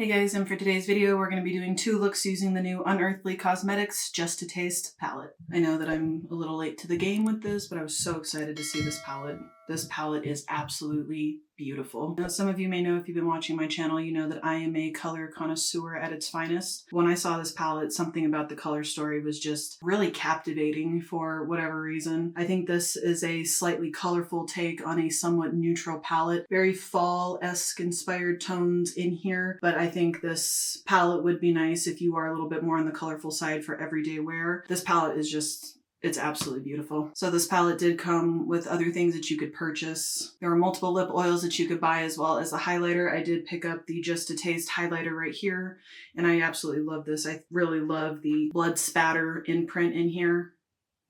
Hey guys, and for today's video, we're going to be doing 2 looks using the new Unearthly Cosmetics Just to Taste palette. I know that I'm a little late to the game with this, but I was so excited to see this palette. This palette is absolutely beautiful. Now, some of you may know if you've been watching my channel, you know that I am a color connoisseur at its finest. When I saw this palette, something about the color story was just really captivating for whatever reason. I think this is a slightly colorful take on a somewhat neutral palette. Very fall-esque inspired tones in here, but I think this palette would be nice if you are a little bit more on the colorful side for everyday wear. This palette is just... it's absolutely beautiful. So this palette did come with other things that you could purchase. There were multiple lip oils that you could buy as well as the highlighter. I did pick up the Just to Taste highlighter right here, and I absolutely love this. I really love the blood spatter imprint in here.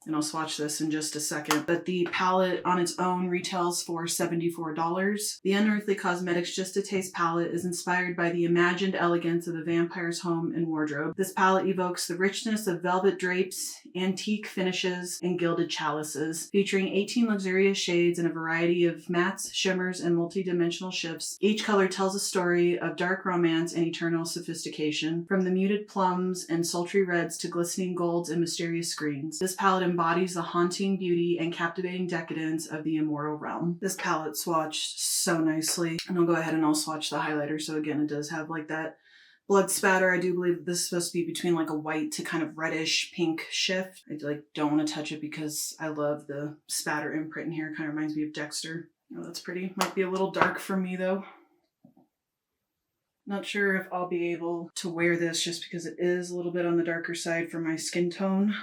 And I'll swatch this in just a second. But the palette on its own retails for $74. The Unearthly Cosmetics Just to Taste palette is inspired by the imagined elegance of a vampire's home and wardrobe. This palette evokes the richness of velvet drapes, antique finishes, and gilded chalices. Featuring 18 luxurious shades and a variety of mattes, shimmers, and multi-dimensional shifts, each color tells a story of dark romance and eternal sophistication. From the muted plums and sultry reds to glistening golds and mysterious greens, this palette embodies the haunting beauty and captivating decadence of the immortal realm. This palette swatched so nicely, and I'll go ahead and I'll swatch the highlighter. So again, it does have like that blood spatter. I do believe this is supposed to be between like a white to kind of reddish pink shift. I don't want to touch it because I love the spatter imprint in here. It kind of reminds me of Dexter. Oh, that's pretty. Might be a little dark for me though. Not sure if I'll be able to wear this just because it is a little bit on the darker side for my skin tone.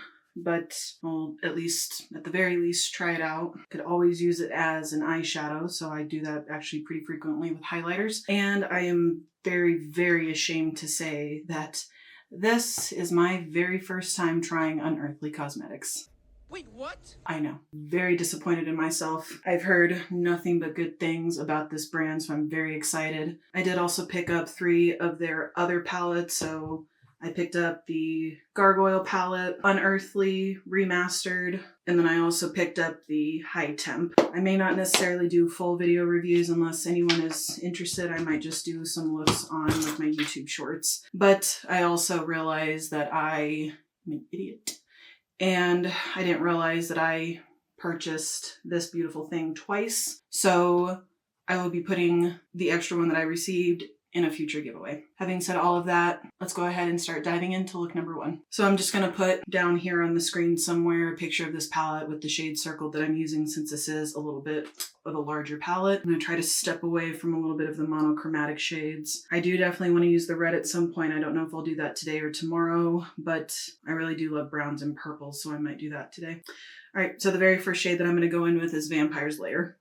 But I'll at the very least, try it out. Could always use it as an eyeshadow, so I do that actually pretty frequently with highlighters. And I am very, very ashamed to say that this is my very first time trying Unearthly Cosmetics. Wait, what? I know. Very disappointed in myself. I've heard nothing but good things about this brand, so I'm very excited. I did also pick up 3 of their other palettes, so I picked up the Gargoyle palette, Unearthly Remastered, and then I also picked up the High Temp. I may not necessarily do full video reviews unless anyone is interested. I might just do some looks on like my YouTube shorts. But I also realized that I'm an idiot. And I didn't realize that I purchased this beautiful thing twice. So I will be putting the extra one that I received in a future giveaway. Having said all of that, let's go ahead and start diving into look number 1. So I'm just going to put down here on the screen somewhere a picture of this palette with the shade circled that I'm using, since this is a little bit of a larger palette. I'm going to try to step away from a little bit of the monochromatic shades. I do definitely want to use the red at some point. I don't know if I'll do that today or tomorrow, but I really do love browns and purples, so I might do that today. All right, so the very first shade that I'm going to go in with is Vampire's Lair.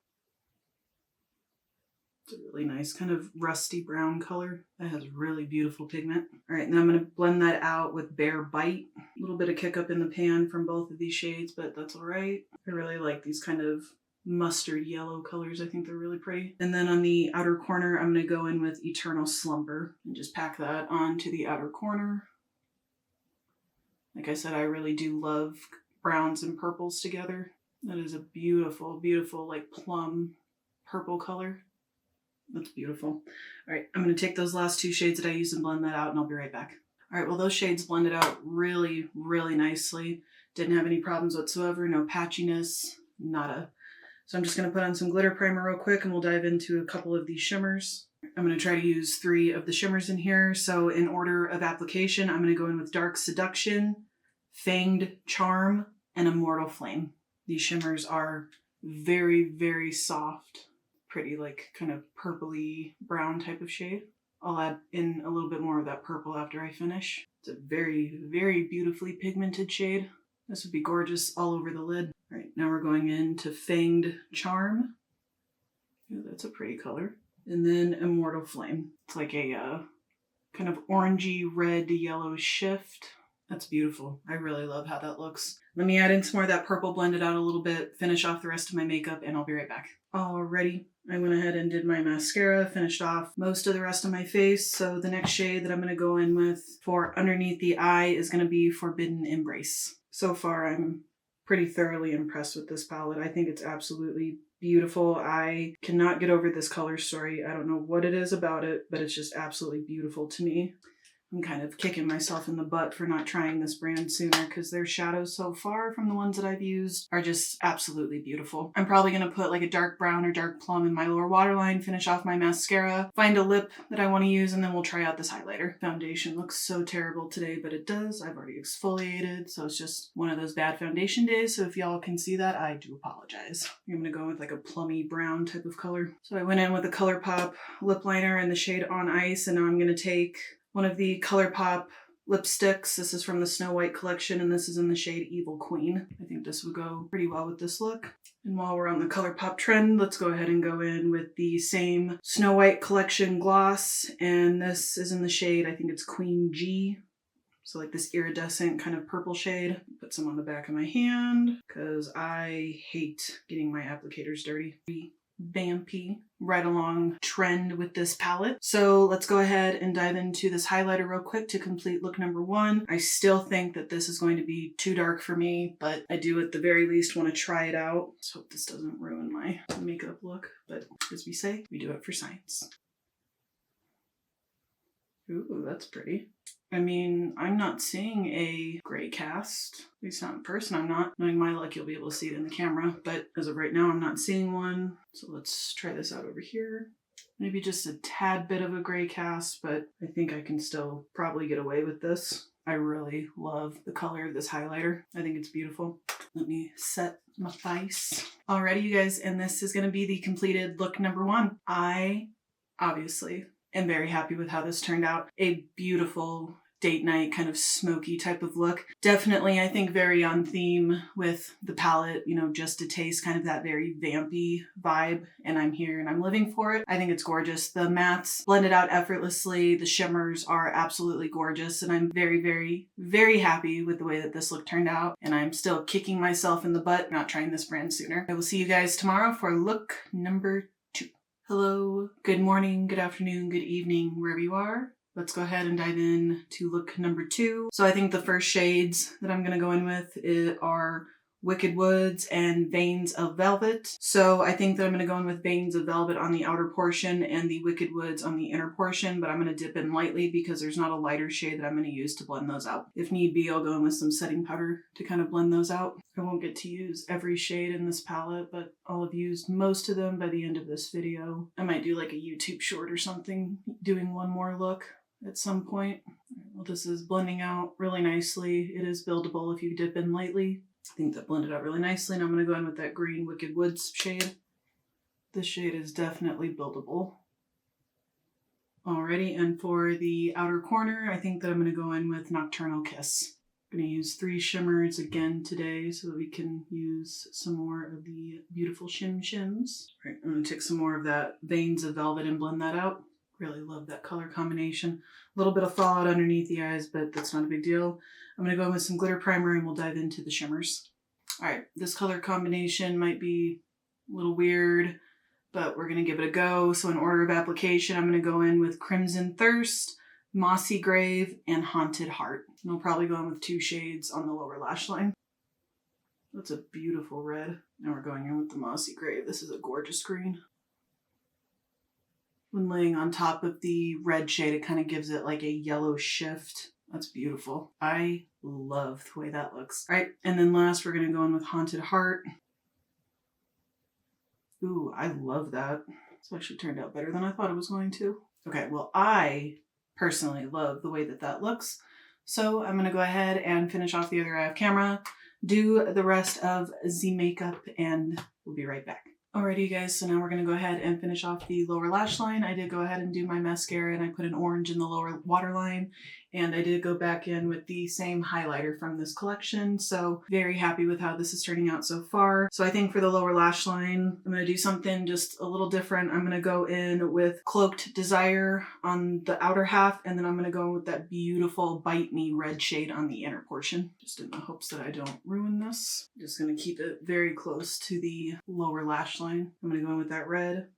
It's a really nice kind of rusty brown color that has really beautiful pigment. All right, and then I'm going to blend that out with Bare Bite. A little bit of kick up in the pan from both of these shades, but that's all right. I really like these kind of mustard yellow colors. I think they're really pretty. And then on the outer corner, I'm going to go in with Eternal Slumber and just pack that onto the outer corner. Like I said, I really do love browns and purples together. That is a beautiful, beautiful like plum purple color. That's beautiful. All right, I'm going to take those last 2 shades that I used and blend that out, and I'll be right back. All right, well, those shades blended out really, really nicely. Didn't have any problems whatsoever, no patchiness, nada. So I'm just going to put on some glitter primer real quick, and we'll dive into a couple of these shimmers. I'm going to try to use 3 of the shimmers in here. So in order of application, I'm going to go in with Dark Seduction, Fanged Charm, and Immortal Flame. These shimmers are very, very soft. Pretty like kind of purpley brown type of shade. I'll add in a little bit more of that purple after I finish. It's a very, very beautifully pigmented shade. This would be gorgeous all over the lid. All right, now we're going into Fanged Charm. Ooh, that's a pretty color. And then Immortal Flame. It's like a kind of orangey red yellow shift. That's beautiful. I really love how that looks. Let me add in some more of that purple, blend it out a little bit, finish off the rest of my makeup, and I'll be right back. Alrighty, I went ahead and did my mascara, finished off most of the rest of my face. So the next shade that I'm going to go in with for underneath the eye is going to be Forbidden Embrace. So far, I'm pretty thoroughly impressed with this palette. I think it's absolutely beautiful. I cannot get over this color story. I don't know what it is about it, but it's just absolutely beautiful to me. I'm kind of kicking myself in the butt for not trying this brand sooner because their shadows so far from the ones that I've used are just absolutely beautiful. I'm probably going to put like a dark brown or dark plum in my lower waterline, finish off my mascara, find a lip that I want to use, and then we'll try out this highlighter. Foundation looks so terrible today, but it does. I've already exfoliated, so it's just one of those bad foundation days. So if y'all can see that, I do apologize. I'm going to go with like a plummy brown type of color. So I went in with a ColourPop lip liner in the shade On Ice, and now I'm going to take one of the ColourPop lipsticks. This is from the Snow White collection, and this is in the shade Evil Queen. I think this would go pretty well with this look. And while we're on the ColourPop trend, let's go ahead and go in with the same Snow White collection gloss, and this is in the shade, I think it's Queen G. So like this iridescent kind of purple shade. Put some on the back of my hand because I hate getting my applicators dirty. Vampy, right along trend with this palette. So let's go ahead and dive into this highlighter real quick to complete look number 1. I still think that this is going to be too dark for me, but I do at the very least want to try it out. Let's hope this doesn't ruin my makeup look, but as we say, we do it for science. Ooh, that's pretty. I mean, I'm not seeing a gray cast. At least not in person, I'm not. Knowing my luck, you'll be able to see it in the camera. But as of right now, I'm not seeing one. So let's try this out over here. Maybe just a tad bit of a gray cast, but I think I can still probably get away with this. I really love the color of this highlighter. I think it's beautiful. Let me set my face. Alrighty, you guys, and this is going to be the completed look number 1. I obviously am very happy with how this turned out. A beautiful date night kind of smoky type of look. Definitely, I think, very on theme with the palette, you know, Just to Taste, kind of that very vampy vibe, and I'm here and I'm living for it. I think it's gorgeous. The mattes blended out effortlessly. The shimmers are absolutely gorgeous, and I'm very, very, very happy with the way that this look turned out, and I'm still kicking myself in the butt not trying this brand sooner. I will see you guys tomorrow for look number 2. Hello, good morning, good afternoon, good evening, wherever you are. Let's go ahead and dive in to look number 2. So I think the first shades that I'm going to go in with are Wicked Woods and Veins of Velvet. So I think that I'm going to go in with Veins of Velvet on the outer portion and the Wicked Woods on the inner portion, but I'm going to dip in lightly because there's not a lighter shade that I'm going to use to blend those out. If need be, I'll go in with some setting powder to kind of blend those out. I won't get to use every shade in this palette, but I'll have used most of them by the end of this video. I might do like a YouTube short or something, doing one more look at some point. Well, this is blending out really nicely. It is buildable if you dip in lightly. I think that blended out really nicely, and I'm going to go in with that green Wicked Woods shade. This shade is definitely buildable. Alrighty, and for the outer corner, I think that I'm going to go in with Nocturnal Kiss. I'm going to use 3 shimmers again today so that we can use some more of the beautiful shims. All right, I'm going to take some more of that Veins of Velvet and blend that out. Really love that color combination. A little bit of fallout underneath the eyes, but that's not a big deal. I'm going to go in with some glitter primer and we'll dive into the shimmers. All right, this color combination might be a little weird, but we're going to give it a go. So in order of application, I'm going to go in with Crimson Thirst, Mossy Grave, and Haunted Heart. And I'll probably go in with 2 shades on the lower lash line. That's a beautiful red. Now we're going in with the Mossy Grave. This is a gorgeous green. When laying on top of the red shade, it kind of gives it like a yellow shift. That's beautiful. I love the way that looks. All right, and then last we're gonna go in with Haunted Heart. Ooh, I love that. It's actually turned out better than I thought it was going to. Okay, well, I personally love the way that that looks. So I'm gonna go ahead and finish off the other eye of camera, do the rest of the makeup, and we'll be right back. Alrighty, you guys, so now we're going to go ahead and finish off the lower lash line. I did go ahead and do my mascara, and I put an orange in the lower waterline, and I did go back in with the same highlighter from this collection, so very happy with how this is turning out so far. So I think for the lower lash line, I'm going to do something just a little different. I'm going to go in with Cloaked Desire on the outer half, and then I'm going to go in with that beautiful Bite Me red shade on the inner portion, just in the hopes that I don't ruin this. I'm just going to keep it very close to the lower lash line. I'm going to go in with that red.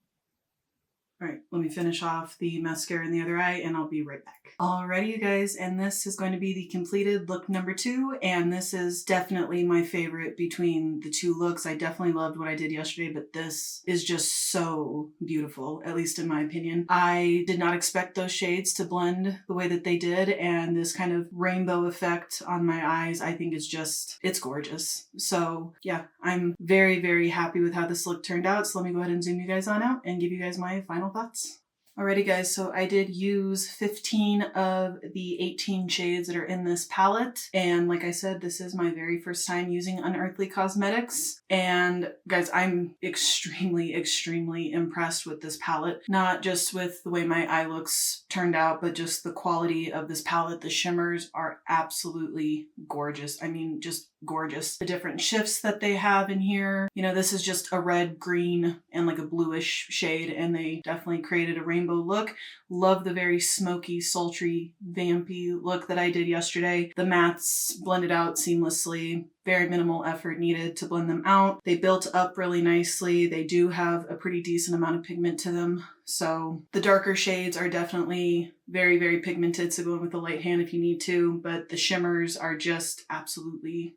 All right, let me finish off the mascara in the other eye and I'll be right back. Alrighty, you guys, and this is going to be the completed look number 2, and this is definitely my favorite between the 2 looks. I definitely loved what I did yesterday, but this is just so beautiful, at least in my opinion. I did not expect those shades to blend the way that they did, and this kind of rainbow effect on my eyes, I think is just, it's gorgeous. So yeah, I'm very, very happy with how this look turned out. So let me go ahead and zoom you guys on out and give you guys my final thoughts. Alrighty guys, so I did use 15 of the 18 shades that are in this palette. And like I said, this is my very first time using Unearthly Cosmetics. And guys, I'm extremely, extremely impressed with this palette. Not just with the way my eye looks turned out, but just the quality of this palette. The shimmers are absolutely gorgeous. I mean, just gorgeous. The different shifts that they have in here. You know, this is just a red, green, and like a bluish shade, and they definitely created a rainbow look. Love the very smoky, sultry, vampy look that I did yesterday. The mattes blended out seamlessly. Very minimal effort needed to blend them out. They built up really nicely. They do have a pretty decent amount of pigment to them. So the darker shades are definitely very, very pigmented, so go in with a light hand if you need to, but the shimmers are just absolutely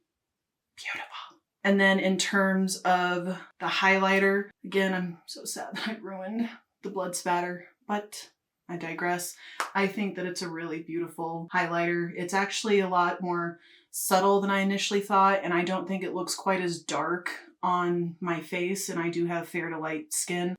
beautiful. And then in terms of the highlighter, again, I'm so sad that I ruined the blood spatter, but I digress. I think that it's a really beautiful highlighter. It's actually a lot more subtle than I initially thought, and I don't think it looks quite as dark on my face, and I do have fair to light skin,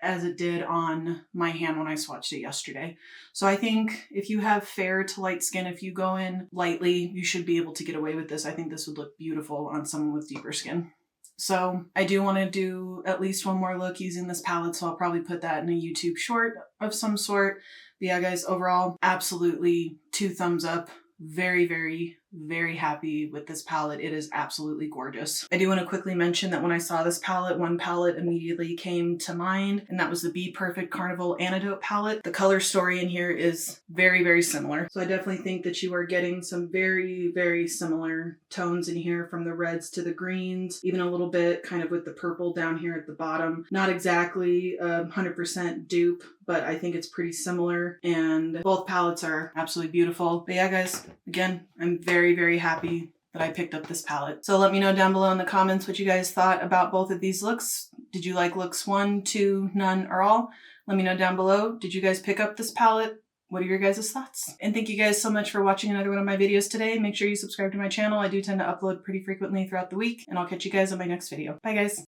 as it did on my hand when I swatched it yesterday. So I think if you have fair to light skin, if you go in lightly, you should be able to get away with this. I think this would look beautiful on someone with deeper skin. So I do want to do at least one more look using this palette, so I'll probably put that in a YouTube short of some sort. But yeah, guys, overall, absolutely 2 thumbs up. Very, very, very happy with this palette. It is absolutely gorgeous. I do want to quickly mention that when I saw this palette, one palette immediately came to mind, and that was the Be Perfect Carnival Antidote palette. The color story in here is very, very similar. So I definitely think that you are getting some very, very similar tones in here, from the reds to the greens, even a little bit kind of with the purple down here at the bottom. Not exactly 100% dupe, but I think it's pretty similar, and both palettes are absolutely beautiful. But yeah, guys, again, I'm very, very happy that I picked up this palette. So let me know down below in the comments what you guys thought about both of these looks. Did you like looks 1, 2, none, or all? Let me know down below. Did you guys pick up this palette? What are your guys' thoughts? And thank you guys so much for watching another one of my videos today. Make sure you subscribe to my channel. I do tend to upload pretty frequently throughout the week, and I'll catch you guys on my next video. Bye, guys.